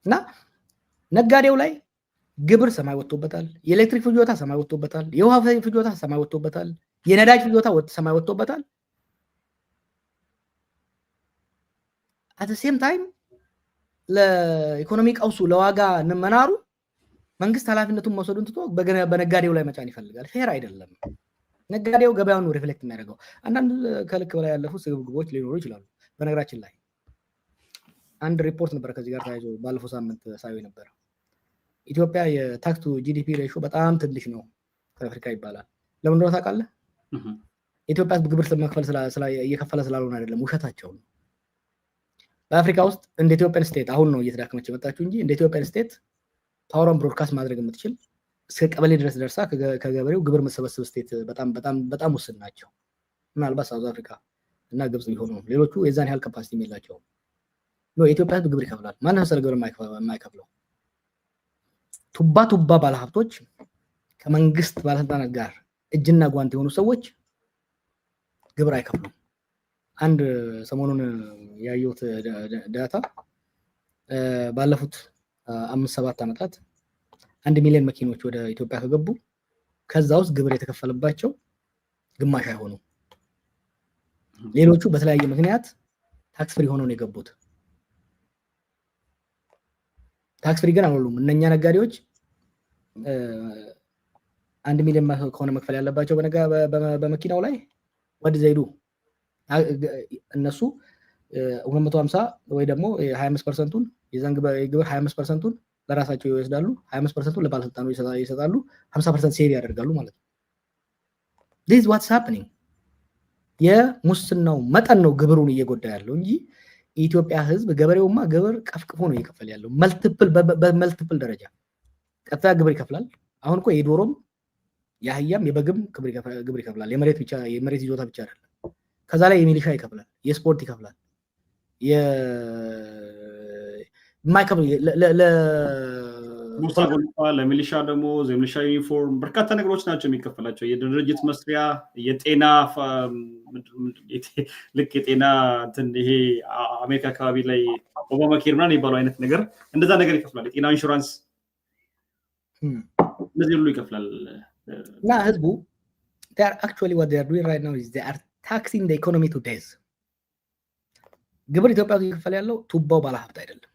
እና ነጋዴው ላይ ግብር ሰማይ ወጥቶበታል፣ የኤሌክትሪክ ፍጆታ ሰማይ ወጥቶበታል፣ የውሃ ፍጆታ ሰማይ ወጥቶበታል፣ የነዳጅ ፍጆታ ሰማይ ወጥቶበታል። at the same time ለኢኮኖሚ ቀውሱ ለዋጋ መናሩ መንግስት ኃላፊነቱን መውሰዱን ትቶ በነጋዴው ላይ መጫን ይፈልጋል። ፌር አይደለም። ነጋዴው ገበያውን ሪፍሌክት የሚያደርገው አንዳንድ ከልክ በላይ ያለፉ ስግብግቦች ሊኖሩ ይችላሉ። በነገራችን ላይ አንድ ሪፖርት ነበር ከዚህ ጋር ተያይዞ ባለፈው ሳምንት ሳይው ነበር። ኢትዮጵያ የታክስ ቱ ጂዲፒ ሬሾ በጣም ትንሽ ነው ከአፍሪካ ይባላል። ለምን እንደሆነ ታውቃለህ? ኢትዮጵያ ግብር መክፈል እየከፈለ ስላልሆነ አይደለም፣ ውሸታቸው ነው። በአፍሪካ ውስጥ እንደ ኢትዮጵያን ስቴት አሁን ነው እየተዳከመች የመጣችው እንጂ እንደ ኢትዮጵያን ስቴት ፓወርን ብሮድካስት ማድረግ የምትችል እስከ ቀበሌ ድረስ ደርሳ ከገበሬው ግብር መሰበሰብ ስቴት በጣም ውስን ናቸው። ምናልባት ሳውዝ አፍሪካ እና ግብጽ ቢሆኑ ነው። ሌሎቹ የዛን ያህል ካፓሲቲ የላቸውም። ነው የኢትዮጵያ ህዝብ ግብር ይከፍላል። ማን ነው ግብር የማይከፍለው? ቱባ ባለሀብቶች ከመንግስት ባለስልጣናት ጋር እጅና ጓንት የሆኑ ሰዎች ግብር አይከፍሉም። አንድ ሰሞኑን ያየሁት ዳታ ባለፉት 5-7 ዓመታት 1 ሚሊዮን መኪኖች ወደ ኢትዮጵያ ከገቡ ከዛ ውስጥ ግብር የተከፈለባቸው ግማሽ አይሆኑ። ሌሎቹ በተለያየ ምክንያት ታክስ ፍሪ ሆነው ነው የገቡት። ታክስ ፍሪ ግን አልሆኑም። እነኛ ነጋዴዎች 1 ሚሊዮን ከሆነ መክፈል ያለባቸው በመኪናው ላይ ወደ ዘይዱ እነሱ 250 ወይ ደግሞ 25%ን የዛን ግብር 25%ን ለራሳቸው ይወስዳሉ፣ 25%ን ለባለስልጣኑ ይሰጣሉ፣ 50% ሴቭ ያደርጋሉ ማለት ነው። this is what's happening። የሙስናው መጠን ነው ግብሩን እየጎዳ ያለው እንጂ የኢትዮጵያ ህዝብ ገበሬውማ ግብር ቀፍቅፎ ነው እየከፈለ ያለው። በመልቲፕል ደረጃ ቀጥታ ግብር ይከፍላል። አሁን እኮ የዶሮም የአህያም የበግም ግብር ይከፍላል። የመሬት ይዞታ ብቻ አይደለም። ከዛ ላይ የሚሊሻ ይከፍላል፣ የስፖርት ይከፍላል፣ ለሚሊሻ ደሞዝ፣ የሚሊሻ ዩኒፎርም በርካታ ነገሮች ናቸው የሚከፈላቸው። የድርጅት መስሪያ፣ የጤና ልክ የጤና እንትን ይሄ አሜሪካ አካባቢ ላይ ኦባማ ኬር ምናምን የሚባለው አይነት ነገር እንደዛ ነገር ይከፍላል። የጤና ኢንሹራንስ እነዚህ ሁሉ ይከፍላል። እና ህዝቡ they are actually what they are doing right now is they are taxing the economy to death። ግብር ኢትዮጵያ ውስጥ እየከፈለ ያለው ቱባው ባለሀብት አይደለም።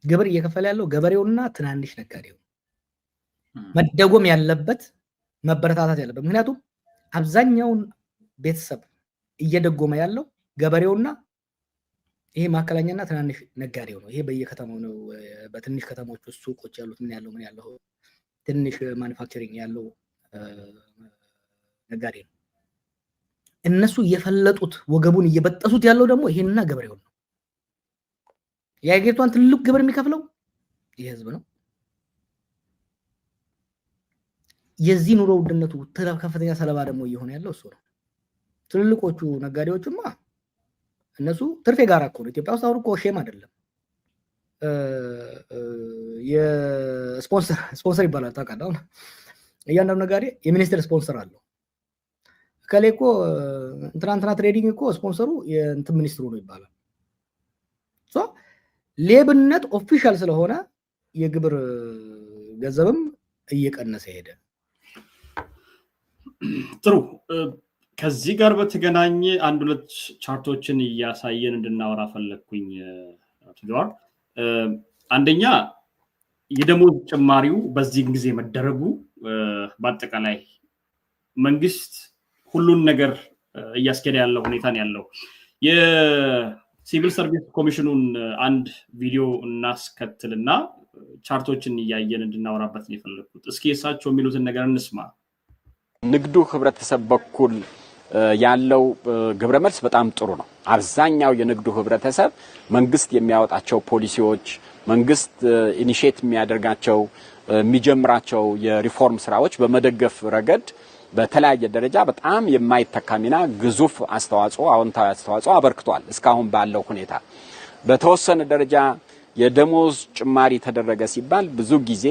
ግብር እየከፈለ ያለው ገበሬውና ትናንሽ ነጋዴው መደጎም ያለበት መበረታታት ያለበት። ምክንያቱም አብዛኛውን ቤተሰብ እየደጎመ ያለው ገበሬውና ይሄ ማከለኛና ትናንሽ ነጋዴው ነው። ይሄ በየከተማው ነው። በትንሽ ከተሞች ውስጥ ሱቆች ያሉት ምን ያለው ትንሽ ማኑፋክቸሪንግ ያለው ነጋዴ ነው። እነሱ እየፈለጡት ወገቡን እየበጠሱት ያለው ደግሞ ይሄንና ገበሬው ነው። የአገሪቷን ትልቅ ግብር የሚከፍለው ይህ ህዝብ ነው። የዚህ ኑሮ ውድነቱ ከፍተኛ ሰለባ ደግሞ እየሆነ ያለው እሱ ነው። ትልልቆቹ ነጋዴዎችማ እነሱ ትርፍ የጋራ እኮ ነው። ኢትዮጵያ ውስጥ አሁን እኮ ሼም አይደለም። የስፖንሰር ይባላል ታውቃለህ። አሁን እያንዳንዱ ነጋዴ የሚኒስትር ስፖንሰር አለው። ከሌ እኮ ትናንትና ትሬዲንግ እኮ ስፖንሰሩ የእንትን ሚኒስትሩ ነው ይባላል። ሌብነት ኦፊሻል ስለሆነ የግብር ገንዘብም እየቀነሰ ሄደ። ጥሩ። ከዚህ ጋር በተገናኘ አንድ ሁለት ቻርቶችን እያሳየን እንድናወራ ፈለግኩኝ አቶ ጀዋር። አንደኛ የደሞዝ ጭማሪው በዚህ ጊዜ መደረጉ በአጠቃላይ መንግስት ሁሉን ነገር እያስኬደ ያለው ሁኔታ ነው ያለው። የሲቪል ሰርቪስ ኮሚሽኑን አንድ ቪዲዮ እናስከትልና ቻርቶችን እያየን እንድናወራበት ነው የፈለኩት። እስኪ እሳቸው የሚሉትን ነገር እንስማ። ንግዱ ህብረተሰብ በኩል ያለው ግብረ መልስ በጣም ጥሩ ነው። አብዛኛው የንግዱ ህብረተሰብ መንግስት የሚያወጣቸው ፖሊሲዎች፣ መንግስት ኢኒሼት የሚያደርጋቸው የሚጀምራቸው የሪፎርም ስራዎች በመደገፍ ረገድ በተለያየ ደረጃ በጣም የማይተካ ሚና ግዙፍ አስተዋጽኦ አዎንታዊ አስተዋጽኦ አበርክቷል። እስካሁን ባለው ሁኔታ በተወሰነ ደረጃ የደሞዝ ጭማሪ ተደረገ ሲባል ብዙ ጊዜ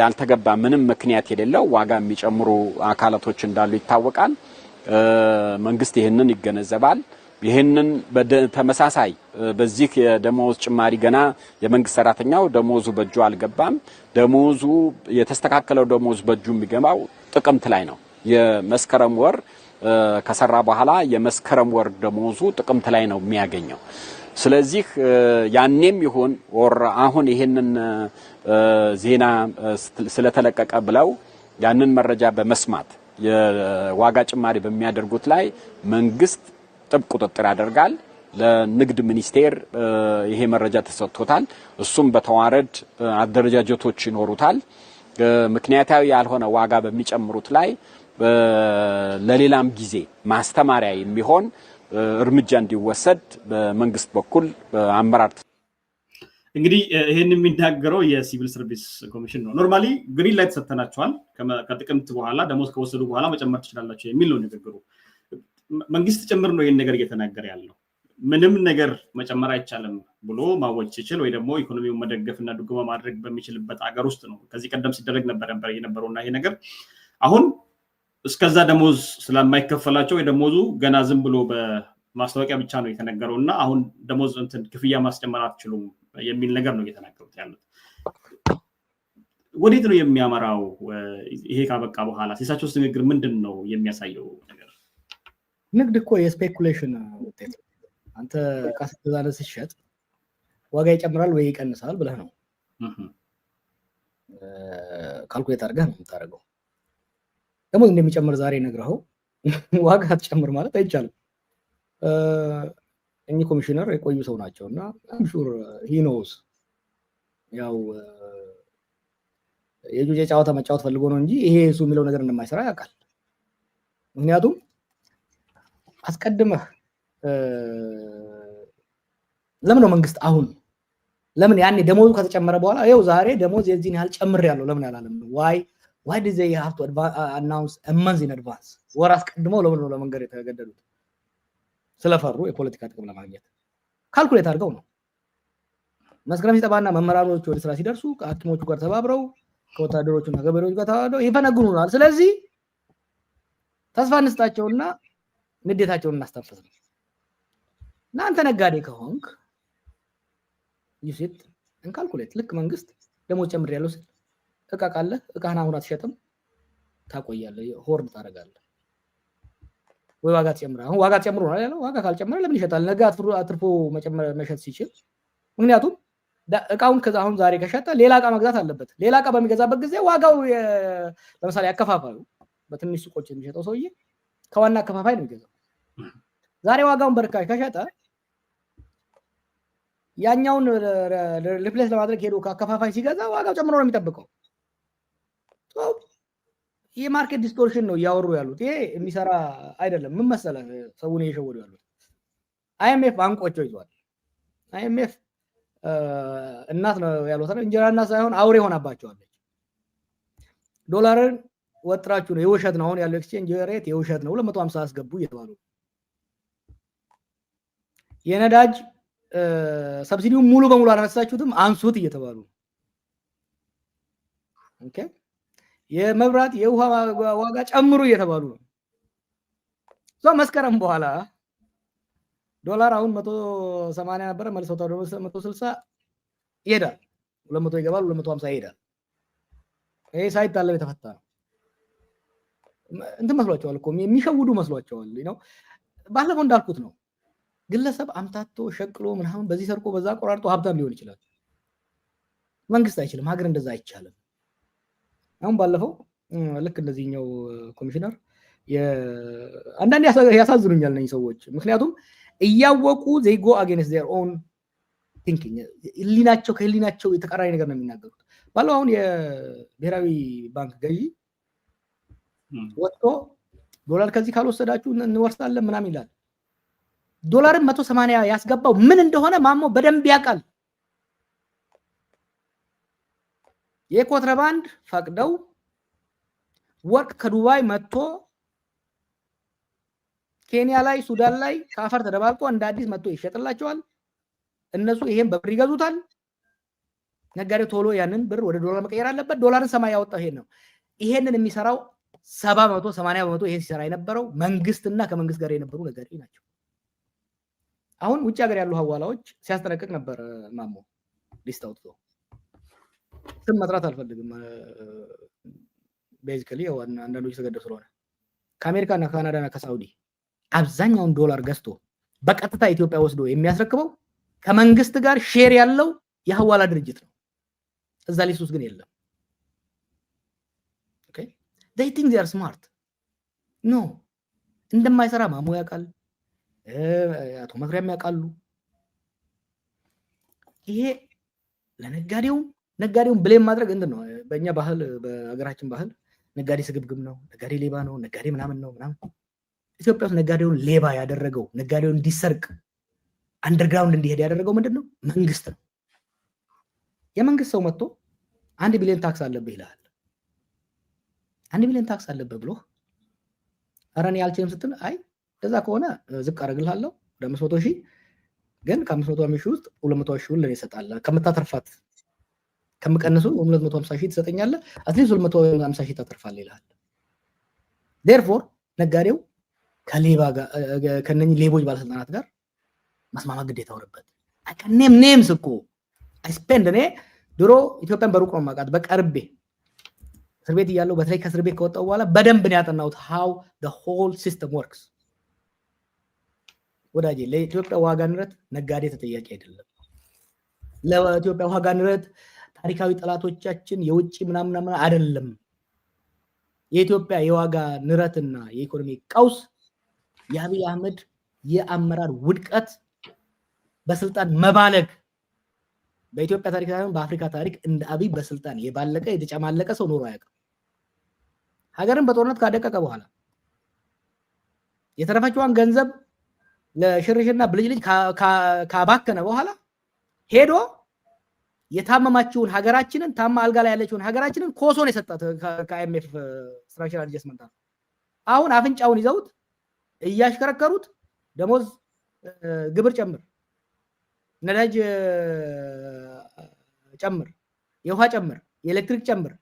ያልተገባ ምንም ምክንያት የሌለው ዋጋ የሚጨምሩ አካላቶች እንዳሉ ይታወቃል። መንግስት ይሄንን ይገነዘባል። ይህንን በተመሳሳይ በዚህ የደሞዝ ጭማሪ ገና የመንግስት ሰራተኛው ደሞዙ በእጁ አልገባም። ደሞዙ የተስተካከለው ደሞዝ በእጁ የሚገባው ጥቅምት ላይ ነው። የመስከረም ወር ከሰራ በኋላ የመስከረም ወር ደሞዙ ጥቅምት ላይ ነው የሚያገኘው። ስለዚህ ያኔም ይሁን ወር አሁን ይሄንን ዜና ስለተለቀቀ ብለው ያንን መረጃ በመስማት የዋጋ ጭማሪ በሚያደርጉት ላይ መንግስት ጥብቅ ቁጥጥር ያደርጋል። ለንግድ ሚኒስቴር ይሄ መረጃ ተሰጥቶታል። እሱም በተዋረድ አደረጃጀቶች ይኖሩታል። ምክንያታዊ ያልሆነ ዋጋ በሚጨምሩት ላይ ለሌላም ጊዜ ማስተማሪያ የሚሆን እርምጃ እንዲወሰድ በመንግስት በኩል አመራር እንግዲህ ይሄን የሚናገረው የሲቪል ሰርቪስ ኮሚሽን ነው። ኖርማሊ ግሪን ላይት ሰጥተናቸዋል፣ ከጥቅምት በኋላ ደሞዝ ከወሰዱ በኋላ መጨመር ትችላላችሁ የሚል ነው ንግግሩ። መንግስት ጭምር ነው ይሄን ነገር እየተናገረ ያለው። ምንም ነገር መጨመር አይቻልም ብሎ ማወጅ ይችል ወይ ደግሞ ኢኮኖሚውን መደገፍና ድጎማ ማድረግ በሚችልበት አገር ውስጥ ነው ከዚህ ቀደም ሲደረግ ነበር የነበረውና ይሄ ነገር አሁን እስከዛ ደሞዝ ስለማይከፈላቸው ወይ ደሞዙ ገና ዝም ብሎ በማስታወቂያ ብቻ ነው የተነገረውና አሁን ደሞዝ እንትን ክፍያ ማስጨመር አትችሉም የሚል ነገር ነው እየተናገሩት ያሉት። ወዴት ነው የሚያመራው? ይሄ ካበቃ በኋላ የእሳቸውስ ንግግር ምንድን ነው የሚያሳየው ነገር? ንግድ እኮ የስፔኩሌሽን ውጤት ነው። አንተ ዕቃ ስትገዛ ስትሸጥ ዋጋ ይጨምራል ወይ ይቀንሳል ብለህ ነው ካልኩሌት አድርገህ ነው የምታደርገው። ደሞዝ እንደሚጨምር ዛሬ ነግረኸው ዋጋ አትጨምር ማለት አይቻልም። እኚህ ኮሚሽነር የቆዩ ሰው ናቸው እና አም ሹር ሂ ኖውስ ያው የጁጄ ጨዋታ መጫወት ፈልጎ ነው እንጂ ይሄ እሱ የሚለው ነገር እንደማይሰራ ያውቃል። ምክንያቱም አስቀድመህ ለምን ነው መንግስት አሁን ለምን ያኔ ደሞዙ ከተጨመረ በኋላ ይኸው ዛሬ ደሞዝ የዚህን ያህል ጨምሬያለሁ ለምን አላለም? why did they have to announce a month in advance? ወር አስቀድመው ለምን ነው ለመንገር የተገደዱት? ስለፈሩ የፖለቲካ ጥቅም ለማግኘት ካልኩሌት አድርገው ነው። መስከረም ሲጠባና መመራሮቹ ወደ ስራ ሲደርሱ ከሐኪሞቹ ጋር ተባብረው ከወታደሮቹና ገበሬዎች ጋር ተባብረው ይፈነግኑናል። ስለዚህ ተስፋ እንስጣቸውና ንዴታቸውን እናስተንፍስ ነው። እናንተ ነጋዴ ከሆንክ ይሲት እንካልኩሌት ልክ መንግስት ደሞዝ ጨምሬያለሁ ሲል እቃ ካለ እቃህን አሁን አትሸጥም፣ ታቆያለህ፣ ሆርድ ታደርጋለህ ወይ ዋጋ ትጨምራለህ። አሁን ዋጋ ጨምሮ ነው ያለው። ዋጋ ካልጨመረ ለምን ይሸጣል? ነገ አትርፎ መሸጥ ሲችል ምክንያቱም እቃውን አሁን ዛሬ ከሸጠ ሌላ እቃ መግዛት አለበት። ሌላ እቃ በሚገዛበት ጊዜ ዋጋው ለምሳሌ አከፋፋዩ በትንሽ ሱቆች የሚሸጠው ሰውዬ ከዋና አከፋፋይ ነው የሚገዛው። ዛሬ ዋጋውን በርካሽ ከሸጠ ያኛውን ሪፕሌስ ለማድረግ ሄዶ ከአከፋፋይ ሲገዛ ዋጋው ጨምሮ ነው የሚጠብቀው። የማርኬት ዲስቶርሽን ነው እያወሩ ያሉት። ይሄ የሚሰራ አይደለም። ምን መሰለህ ሰውን እየሸወዱ ያሉት አይኤምኤፍ አንቆቾ ይዟል። አይኤምኤፍ እናት ነው ያሉት እንጀራ እናት ሳይሆን አውሬ ሆናባቸዋለች። ዶላርን ወጥራችሁ ነው የውሸት ነው አሁን ያለው ኤክስቼንጅ ሬት የውሸት ነው 250 አስገቡ እየተባሉ የነዳጅ ሰብሲዲውን ሙሉ በሙሉ አላነሳችሁትም አንሱት እየተባሉ ኦኬ የመብራት የውሃ ዋጋ ጨምሩ እየተባሉ ነው። መስከረም በኋላ ዶላር አሁን 180 ነበር መልሰው ታው 160 ይሄዳል። 200 ይገባል 250 ይሄዳል። ይሄ ሳይታለም የተፈታ ነው። እንትን መስሏቸዋል እኮ የሚሸውዱ መስሏቸዋል ነው። ባለፈው እንዳልኩት ነው። ግለሰብ አምታቶ ሸቅሎ ምናምን በዚህ ሰርቆ በዛ ቆራርጦ ሀብታም ሊሆን ይችላል። መንግስት አይችልም። ሀገር እንደዛ አይቻልም። አሁን ባለፈው ልክ እንደዚህኛው ኮሚሽነር አንዳንድ ያሳዝኑኛል ነኝ ሰዎች። ምክንያቱም እያወቁ they go against their own thinking ከህሊናቸው የተቃራኒ ነገር ነው የሚናገሩት። ባለው አሁን የብሔራዊ ባንክ ገዢ ወጥቶ ዶላር ከዚህ ካልወሰዳችሁ እንወርሳለን ምናምን ይላል። ዶላርን 180 ያስገባው ምን እንደሆነ ማሞ በደንብ ያውቃል። የኮንትራባንድ ፈቅደው ወርቅ ከዱባይ መጥቶ ኬንያ ላይ ሱዳን ላይ ካፈር ተደባልቆ እንደ አዲስ መጥቶ ይሸጥላቸዋል። እነሱ ይሄን በብር ይገዙታል። ነጋዴው ቶሎ ያንን ብር ወደ ዶላር መቀየር አለበት። ዶላርን ሰማይ ያወጣው ይሄን ነው። ይሄንን የሚሰራው 70% 80% ይሄን ሲሰራ የነበረው መንግስትና ከመንግስት ጋር የነበሩ ነጋዴ ናቸው። አሁን ውጭ ሀገር ያሉ ሐዋላዎች ሲያስጠነቅቅ ነበር ማሞ ሊስት አውጥቶ ስም መጥራት አልፈልግም ቤዚካሊ አንዳንዶች ተገደው ስለሆነ ከአሜሪካና ከካናዳና ከሳውዲ አብዛኛውን ዶላር ገዝቶ በቀጥታ ኢትዮጵያ ወስዶ የሚያስረክበው ከመንግስት ጋር ሼር ያለው የሐዋላ ድርጅት ነው እዛ ሊስት ውስጥ ግን የለም ኦኬ they think they are smart no እንደማይሰራ ማሞ ያውቃል አቶ መክሪያም ያውቃሉ ይሄ ነጋዴውን ብሌም ማድረግ እንደነው በእኛ ባህል በአገራችን ባህል ነጋዴ ስግብግብ ነው ነጋዴ ሌባ ነው ነጋዴ ምናምን ኢትዮጵያ ውስጥ ነጋዴውን ሌባ ያደረገው ነጋዴውን እንዲሰርቅ አንደርግራውንድ እንዲሄድ ያደረገው ምንድነው መንግስት ነው የመንግስት ሰው መጥቶ 1 ቢሊዮን ታክስ አለብህ ይላል 1 ቢሊዮን ታክስ አለብህ ብሎ አራን ያልችልም ስትል አይ እንደዛ ከሆነ ዝቅ አረግልሃለሁ ወደ 500,000 ግን ከ500,000 ውስጥ 200,000 ለኔ ይሰጣል ከመታተርፋት ከመቀነሱ 250,000 ትሰጠኛለህ አትሊስት 250,000 ታተርፋለህ ይላል therefore ነጋዴው ከሌባ ጋር ከነኚህ ሌቦች ባለስልጣናት ጋር መስማማት ግዴታ ሆነበት ኔምስ እኮ I spend እኔ ድሮ ኢትዮጵያን በሩቅ ነው ማቃት በቀርቤ እስር ቤት እያለሁ በተለይ ከእስር ቤት ከወጣሁ በኋላ በደንብ ነው ያጠናሁት how the whole system works ወዳጄ ለኢትዮጵያ ዋጋ ንረት ነጋዴ ተጠያቂ አይደለም ለኢትዮጵያ ዋጋ ንረት ታሪካዊ ጠላቶቻችን የውጪ ምናምን አይደለም የኢትዮጵያ የዋጋ ንረትና የኢኮኖሚ ቀውስ የአብይ አህመድ የአመራር ውድቀት በስልጣን መባለግ በኢትዮጵያ ታሪክ ሳይሆን በአፍሪካ ታሪክ እንደ አብይ በስልጣን የባለቀ የተጨማለቀ ሰው ኖሮ አያውቅም ሀገርን በጦርነት ካደቀቀ በኋላ የተረፈችዋን ገንዘብ ለሽርሽርና ብልጅልጅ ካባከነ በኋላ ሄዶ የታመማችውን ሀገራችንን ታማ አልጋ ላይ ያለችውን ሀገራችንን ኮሶን የሰጣት ከአይኤምኤፍ ስትራክቸራል አድጀስትመንት አሁን አፍንጫውን ይዘውት እያሽከረከሩት ደሞዝ ግብር ጨምር ነዳጅ ጨምር የውሃ ጨምር የኤሌክትሪክ ጨምር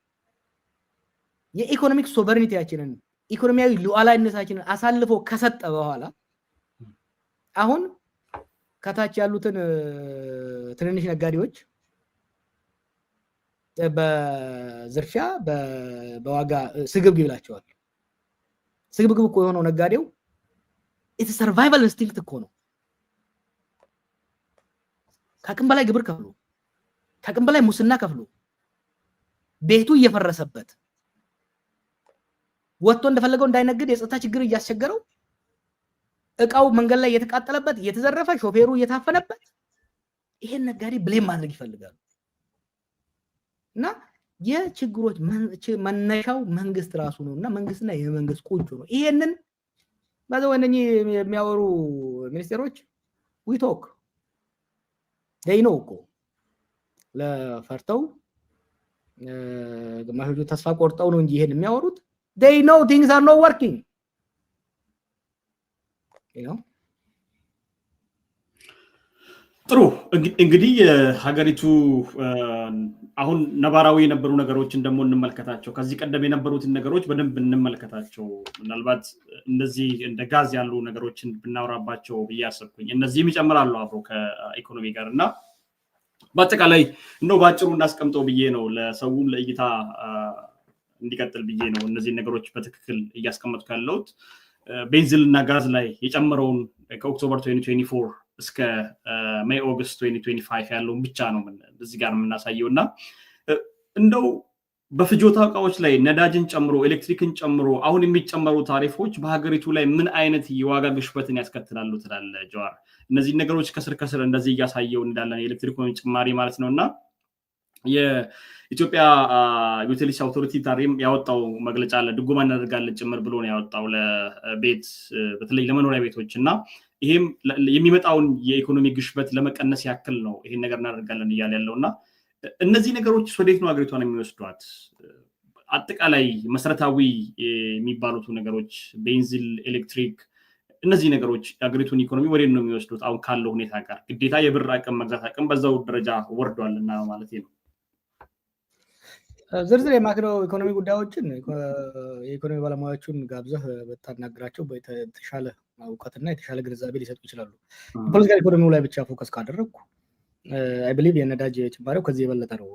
የኢኮኖሚክ ሶቨሬኒቲያችንን ኢኮኖሚያዊ ሉዓላዊነታችንን አሳልፎ ከሰጠ በኋላ አሁን ከታች ያሉትን ትንንሽ ነጋዴዎች በዝርፊያ በዋጋ ስግብግብ ይላቸዋል ስግብግብ እኮ የሆነው ነጋዴው it's survival instinct እኮ ነው ከአቅም በላይ ግብር ከፍሎ ከአቅም በላይ ሙስና ከፍሎ ቤቱ እየፈረሰበት ወጥቶ እንደፈለገው እንዳይነግድ የጸጥታ ችግር እያስቸገረው እቃው መንገድ ላይ እየተቃጠለበት እየተዘረፈ ሾፌሩ እየታፈነበት ይሄን ነጋዴ ብሌም ማድረግ ይፈልጋሉ እና የችግሮች መነሻው መንግስት ራሱ ነውና መንግስትና የመንግስት ቁንጮ ነው ይሄንን ባዘው እነኚህ የሚያወሩ ሚኒስቴሮች we talk they know እኮ ለፈርተው ግማሾቹ ተስፋ ቆርጠው ነው እንጂ ይሄን የሚያወሩት they know things are not working you know ጥሩ እንግዲህ የሀገሪቱ አሁን ነባራዊ የነበሩ ነገሮችን ደግሞ እንመልከታቸው ከዚህ ቀደም የነበሩትን ነገሮች በደንብ እንመልከታቸው ምናልባት እንደዚህ እንደ ጋዝ ያሉ ነገሮችን ብናወራባቸው በያሰብኩኝ እነዚህም ይጨምራሉ አብሮ ከኢኮኖሚ ጋርና በአጠቃላይ እንደው ባጭሩ እናስቀምጠው ብዬ ነው ለሰውም ለእይታ እንዲቀጥል ብዬ ነው እነዚህ ነገሮች በትክክል እያስቀመጥኩ ያለሁት ቤንዚልና ጋዝ ላይ የጨመረውን ከኦክቶበር 2024 እስከ ሜይ ኦገስት 2025 ያለውን ብቻ ነው እዚህ ጋር የምናሳየውና እንደው በፍጆታ እቃዎች ላይ ነዳጅን ጨምሮ ኤሌክትሪክን ጨምሮ አሁን የሚጨመሩ ታሪፎች በሀገሪቱ ላይ ምን አይነት የዋጋ ግሽበትን ያስከትላሉ ትላለ ጀዋር እነዚህ ነገሮች ከስር እንደዚህ እያሳየው እንዳለን የኤሌክትሪክ ጭማሪ ማለት ነውና የኢትዮጵያ ዩቲሊቲ አውቶሪቲ ታሪም ያወጣው መግለጫ አለ ድጎማ እናደርጋለን ጭምር ብሎ ነው ያወጣው ለቤት በተለይ ለመኖሪያ ቤቶችና ይሄም የሚመጣውን የኢኮኖሚ ግሽበት ለመቀነስ ያክል ነው ይሄን ነገር እናደርጋለን ይያል ያለውና እነዚህ ነገሮች ወዴት ነው አገሪቷን የሚወስዷት አጠቃላይ መሰረታዊ የሚባሉት ነገሮች ቤንዚል ኤሌክትሪክ እነዚህ ነገሮች አገሪቱን ኢኮኖሚ ወዴት ነው የሚወስዱት አሁን ካለው ሁኔታ ጋር ግዴታ የብር አቅም መግዛት አቅም በዛው ደረጃ ወርዷልና ማለት ነው ዝርዝር የማክሮ ኢኮኖሚ ጉዳዮችን የኢኮኖሚ ባለሙያዎችን ጋብዘህ በታናግራቸው የተሻለ እውቀትና የተሻለ ግንዛቤ ሊሰጡ ይችላሉ። ፖለቲካል ኢኮኖሚው ላይ ብቻ ፎከስ ካደረግኩ አይ ብሊቭ የነዳጅ ጭማሪው ከዚህ የበለጠ ነው።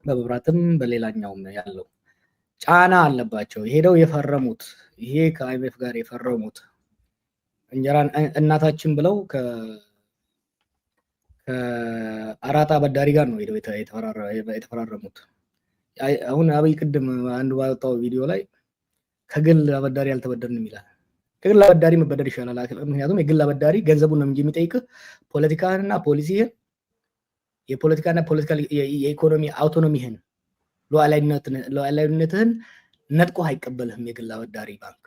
በመብራትም በሌላኛውም ያለው ጫና አለባቸው። ሄደው የፈረሙት ይሄ ከአይኤምኤፍ ጋር የፈረሙት እንጀራ እናታችን ብለው ከአራጣ አበዳሪ ጋር ነው ሄደው የተፈራረሙት። አሁን አብይ ቅድም አንዱ ባወጣው ቪዲዮ ላይ ከግል አበዳሪ አልተበደርንም ይላል። ከግል አበዳሪ መበደር ይሻላል። ምክንያቱም የግል አበዳሪ ገንዘቡን ነው እንጂ የሚጠይቅህ ፖለቲካንና ፖሊሲህን የፖለቲካና ፖለቲካል የኢኮኖሚ አውቶኖሚህን ሉዓላዊነትህን ነጥቆ አይቀበልህም የግል አበዳሪ ባንክ።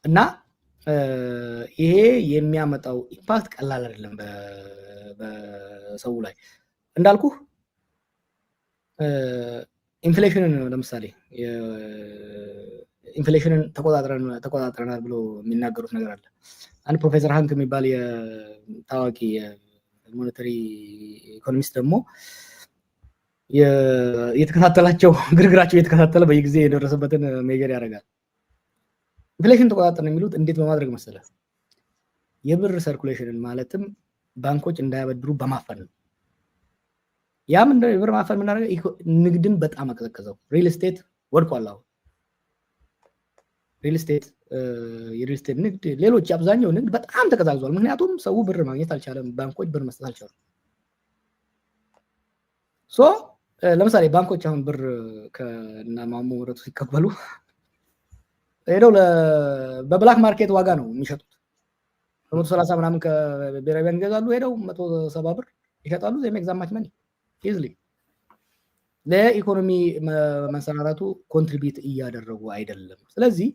እና ይሄ የሚያመጣው ኢምፓክት ቀላል አይደለም በሰው ላይ። እንዳልኩህ ኢንፍሌሽንን ለምሳሌ ኢንፍሌሽንን ተቆጣጥረናል ብሎ የሚናገሩት ነገር አለ። አንድ ፕሮፌሰር ሃንክ የሚባል የታዋቂ ሞኔታሪ ኢኮኖሚስት ደግሞ የተከታተላቸው ግርግራቸው የተከታተለ በየጊዜ የደረሰበትን ሜጀር ያደርጋል። ኢንፍሌሽን ተቆጣጠርን የሚሉት እንዴት በማድረግ መሰለ? የብር ሰርኩሌሽንን ማለትም ባንኮች እንዳያበድሩ በማፈን ነው። ያም እንደ የብር ማፈን ምናደርገው ንግድን በጣም አቀዘቀዘው። ሪል ስቴት ወድቋል። አሁን ሪል ስቴት የሪል ስቴት ንግድ፣ ሌሎች አብዛኛው ንግድ በጣም ተቀዛቅዟል። ምክንያቱም ሰው ብር ማግኘት አልቻለም፣ ባንኮች ብር መስጠት አልቻሉም። ለምሳሌ ባንኮች አሁን ብር ከና ማሞ ወረቱ ሲቀበሉ ሄደው በብላክ ማርኬት ዋጋ ነው የሚሸጡት። 130 ምናምን ከብሔራዊ ባንክ ይገዛሉ፣ ሄደው 170 ብር ይሸጣሉ። ኤግዛማች መኒ ኢዝሊ ለኢኮኖሚ መንሰራራቱ ኮንትሪቢዩት እያደረጉ አይደለም። ስለዚህ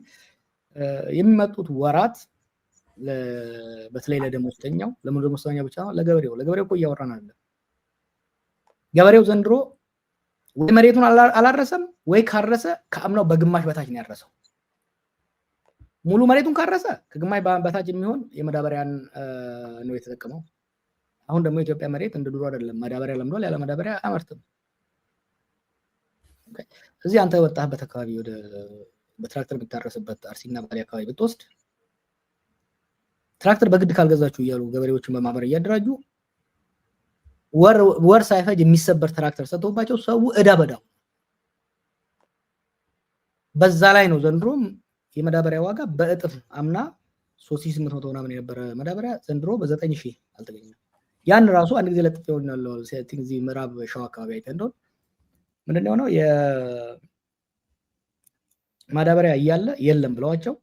የሚመጡት ወራት በተለይ ለደሞዝተኛው ለደሞዝተኛው ብቻ ነው፣ ለገበሬው እኮ እያወራን አለ። ገበሬው ዘንድሮ ወይ መሬቱን አላረሰም ወይ ካረሰ ከአምናው በግማሽ በታች ነው ያረሰው። ሙሉ መሬቱን ካረሰ ከግማሽ በታች የሚሆን የማዳበሪያን ነው የተጠቀመው። አሁን ደግሞ የኢትዮጵያ መሬት እንደ ድሮ አይደለም፣ ማዳበሪያ ለምዷል። ያለ ማዳበሪያ አያመርትም። እዚህ አንተ ወጣህበት አካባቢ ወደ በትራክተር የሚታረስበት አርሲና ባሌ አካባቢ ብትወስድ ትራክተር በግድ ካልገዛችሁ እያሉ ገበሬዎችን በማህበር እያደራጁ ወር ሳይፈጅ የሚሰበር ትራክተር ሰጥተውባቸው ሰው እዳ በዳው። በዛ ላይ ነው ዘንድሮም የማዳበሪያ ዋጋ በእጥፍ አምና 3800 ምናምን የነበረ ማዳበሪያ ዘንድሮ በ9000 አልተገኘም። ያን ራሱ አንድ ጊዜ ለጥፍ ይሆናል። ሴቲንግ እዚህ ምዕራብ ሸዋ አካባቢ አይተህ እንደሆነ ምንድነው ነው የማዳበሪያ እያለ የለም ብለዋቸው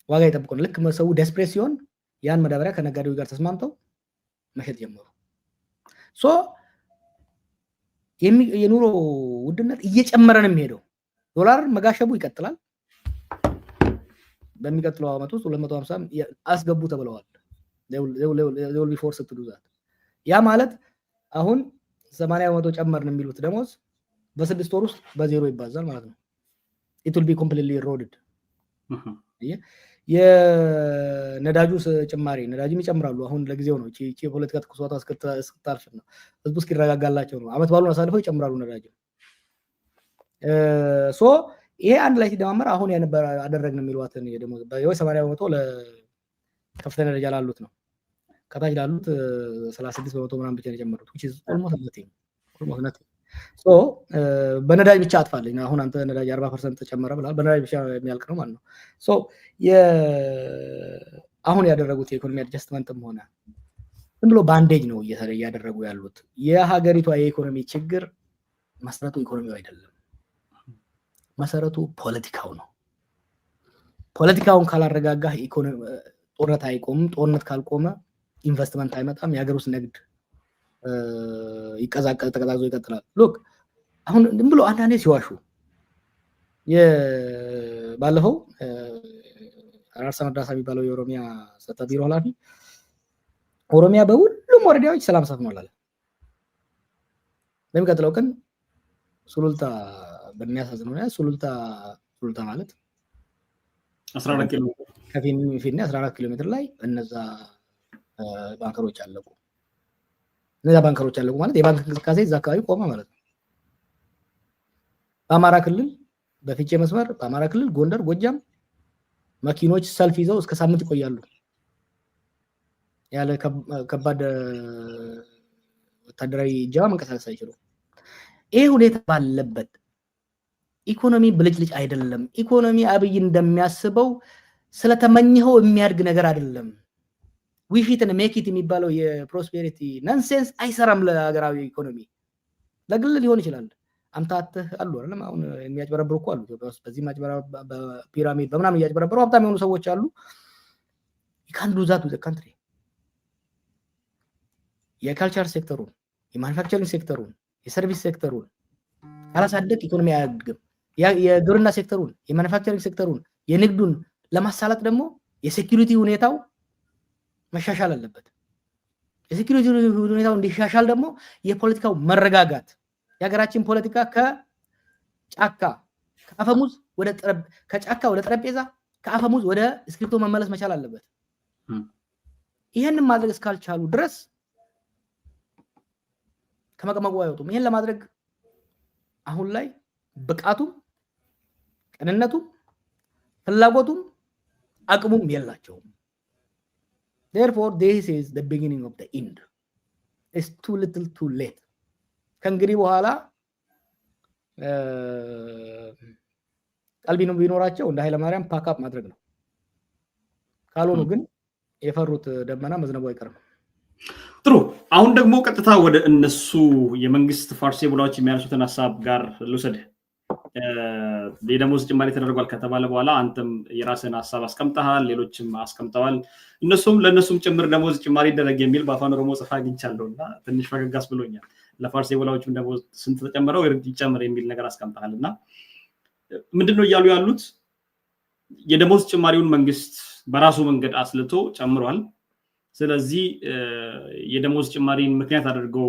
ዋጋ ይጠብቁ ነው። ልክ ሰው ዴስፕሬስ ሲሆን ያን ማዳበሪያ ከነጋዴው ጋር ተስማምተው መሸጥ ጀመሩ። የኑሮ ውድነት እየጨመረ ነው የሚሄደው። ዶላር መጋሸቡ ይቀጥላል። በሚቀጥለው ዓመት ውስጥ 250 አስገቡ ተብለዋል። they will be forced to do that። ያ ማለት አሁን 80% ጨመርን የሚሉት ደሞዝ በ6 ወር ውስጥ በዜሮ ይባዛል ማለት ነው። it will be completely eroded። የነዳጁ ጭማሪ ነዳጅም ይጨምራሉ። አሁን ለጊዜው ነው። እቺ የፖለቲካ ትኩሳቷ እስክታልፍ ነው፣ ህዝቡ እስኪረጋጋላቸው ነው። አመት ባሉን አሳልፈው ይጨምራሉ ነዳጅ። ይሄ አንድ ላይ ሲደማመር አሁን ያነበረ አደረግን የሚሏትን የደሞዝ በ80% ለከፍተኛ ደረጃ ላሉት ነው። ከታች ላሉት 36% ምናምን ብቻ ነው የጨመሩት which is almost nothing። በነዳጅ ብቻ አጥፋለኝ። አሁን አንተ ነዳጅ 40% ተጨመረ ብላል። በነዳጅ ብቻ የሚያልቅ ነው ማለት ነው። አሁን ያደረጉት የኢኮኖሚ አድጀስትመንትም ሆነ ዝም ብሎ ባንዴጅ ነው እያደረጉ ያሉት። የሀገሪቷ የኢኮኖሚ ችግር መሰረቱ ኢኮኖሚው አይደለም፣ መሰረቱ ፖለቲካው ነው። ፖለቲካውን ካላረጋጋህ ጦርነት አይቆምም። ጦርነት ካልቆመ ኢንቨስትመንት አይመጣም። የሀገር ውስጥ ንግድ ተቀዛቅዞ ይቀጥላል። ሎክ አሁን ዝም ብሎ አንዳንዴ ሲዋሹ ባለፈው አራርሳ መድረሳ የሚባለው የኦሮሚያ ጸጥታ ቢሮ ኃላፊ ኦሮሚያ በሁሉም ወረዳዎች ሰላም ሰፍኗል አለ። በሚቀጥለው ቀን ሱሉልታ በሚያሳዝን ሁኔታ ሱሉልታ ማለት 14 ኪሎ ከፊንፊኔ 14 ኪሎ ሜትር ላይ እነዛ ባንከሮች አለቁ። እነዛ ባንከሮች አለቁ ማለት የባንክ እንቅስቃሴ እዛ አካባቢ ቆመ ማለት ነው። በአማራ ክልል በፊቼ መስመር በአማራ ክልል ጎንደር፣ ጎጃም መኪኖች ሰልፍ ይዘው እስከ ሳምንት ይቆያሉ ያለ ከባድ ወታደራዊ ጀባ መንቀሳቀስ አይችሉም። ይሄ ሁኔታ ባለበት ኢኮኖሚ ብልጭልጭ አይደለም። ኢኮኖሚ አብይ እንደሚያስበው ስለተመኘው የሚያድግ ነገር አይደለም። ዊፊትን ሜኪት የሚባለው የፕሮስፔሪቲ ነንሴንስ አይሰራም ለሀገራዊ ኢኮኖሚ። ለግል ሊሆን ይችላል። አምታተህ አሉ አይደለም አሁን የሚያጭበረብሩ እኮ አሉ ኢትዮጵያ ውስጥ በዚህ ማጭበረብሩ በፒራሚድ በምናምን እያጭበረብሩ ሀብታም የሆኑ ሰዎች አሉ። ይካንዱ ዛት ወዘ ካንትሪ የካልቸር ሴክተሩን፣ የማኑፋክቸሪንግ ሴክተሩን፣ የሰርቪስ ሴክተሩን ካላሳደግ ኢኮኖሚ አያድግም። የግብርና ሴክተሩን፣ የማኑፋክቸሪንግ ሴክተሩን፣ የንግዱን ለማሳለጥ ደግሞ የሴኩሪቲ ሁኔታው መሻሻል አለበት። የሴኩሪቲ ሁኔታው እንዲሻሻል ደግሞ የፖለቲካው መረጋጋት የሀገራችን ፖለቲካ ከጫካ ከአፈሙዝ ወደ ከጫካ ወደ ጠረጴዛ ከአፈሙዝ ወደ እስክሪፕቶ መመለስ መቻል አለበት። ይሄንን ማድረግ እስካልቻሉ ድረስ ከመቀመቁ አይወጡም። ይሄን ለማድረግ አሁን ላይ ብቃቱም ቅንነቱም ፍላጎቱም አቅሙም የላቸውም። therefore this is the beginning of the end. It's too little too late. ከእንግዲህ በኋላ ቀልቢ ነው ቢኖራቸው እንደ ኃይለማርያም ፓካፕ ማድረግ ነው። ካልሆኑ ግን የፈሩት ደመና መዝነቡ አይቀርም። ጥሩ። አሁን ደግሞ ቀጥታ ወደ እነሱ የመንግስት ፋርሴ ብላዎች የሚያነሱትን ሀሳብ ጋር ልውሰድ። የደሞዝ ጭማሪ ተደርጓል ከተባለ በኋላ አንተም የራስን ሀሳብ አስቀምጠሃል፣ ሌሎችም አስቀምጠዋል። ለእነሱም ጭምር ደሞዝ ጭማሪ ይደረግ የሚል በአፋን ኦሮሞ ጽፋ አግኝቻለሁና ትንሽ ፈገጋስ ብሎኛል። ለፋርሴ ብላዎችም ደሞዝ ስንት ተጨመረው ይጨምር የሚል ነገር አስቀምጠሃል እና ምንድነው እያሉ ያሉት? የደሞዝ ጭማሪውን መንግስት በራሱ መንገድ አስልቶ ጨምሯል። ስለዚህ የደሞዝ ጭማሪን ምክንያት አድርገው